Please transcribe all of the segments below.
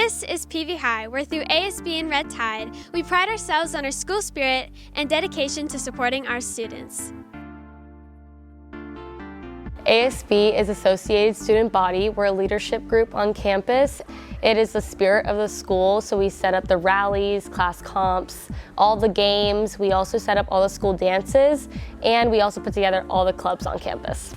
This is PV High, where through ASB and Red Tide, we pride ourselves on our school spirit and dedication to supporting our students. ASB is Associated Student Body. We're a leadership group on campus. It is the spirit of the school, so we set up the rallies, class comps, all the games. We also set up all the school dances, and we also put together all the clubs on campus.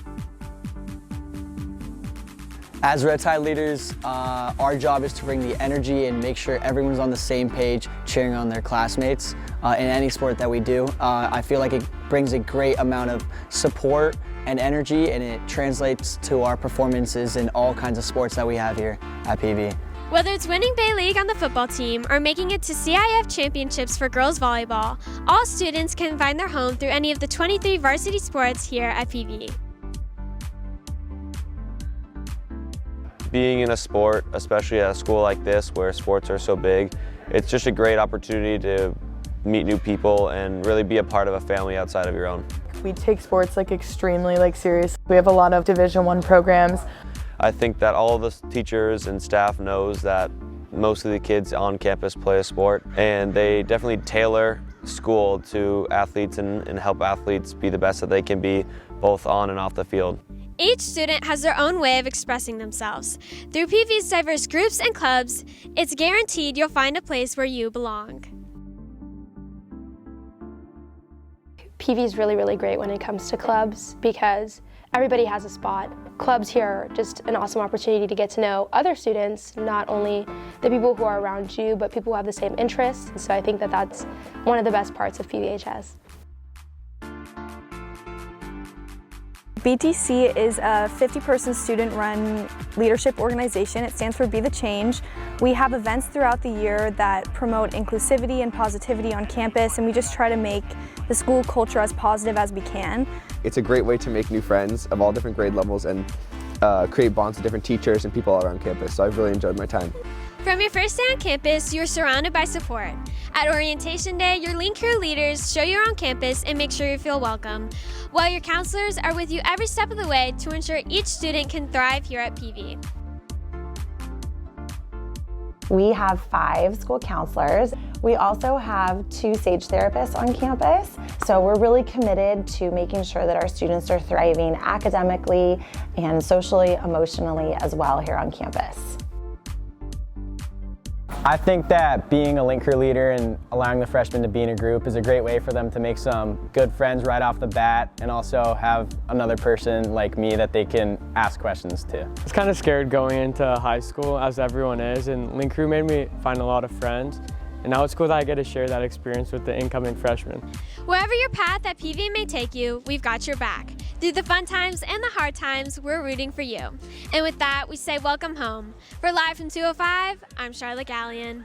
As Red Tide leaders, our job is to bring the energy and make sure everyone's on the same page cheering on their classmates in any sport that we do. I feel like it brings a great amount of support and energy, and it translates to our performances in all kinds of sports that we have here at PV. Whether it's winning Bay League on the football team or making it to CIF championships for girls volleyball, all students can find their home through any of the 23 varsity sports here at PV. Being in a sport, especially at a school like this where sports are so big, it's just a great opportunity to meet new people and really be a part of a family outside of your own. We take sports extremely serious. We have a lot of Division I programs. I think that all of the teachers and staff knows that most of the kids on campus play a sport, and they definitely tailor school to athletes and help athletes be the best that they can be, both on and off the field. Each student has their own way of expressing themselves. Through PV's diverse groups and clubs, it's guaranteed you'll find a place where you belong. PV is really great when it comes to clubs because everybody has a spot. Clubs here are just an awesome opportunity to get to know other students, not only the people who are around you, but people who have the same interests. So I think that that's one of the best parts of PVHS. BTC is a 50-person student-run leadership organization. It stands for Be the Change. We have events throughout the year that promote inclusivity and positivity on campus, and we just try to make the school culture as positive as we can. It's a great way to make new friends of all different grade levels and create bonds with different teachers and people all around campus, so I've really enjoyed my time. From your first day on campus, you're surrounded by support. At Orientation Day, your Link Crew leaders show you around campus and make sure you feel welcome, while your counselors are with you every step of the way to ensure each student can thrive here at PV. We have 5 school counselors. We also have 2 SAGE therapists on campus, so we're really committed to making sure that our students are thriving academically and socially, emotionally as well here on campus. I think that being a Link Crew leader and allowing the freshmen to be in a group is a great way for them to make some good friends right off the bat and also have another person like me that they can ask questions to. I was kind of scared going into high school, as everyone is, and Link Crew made me find a lot of friends. And now it's cool that I get to share that experience with the incoming freshmen. Wherever your path at PV may take you, we've got your back. Through the fun times and the hard times, we're rooting for you. And with that, we say welcome home. For Live from 205, I'm Charlotte Gallion.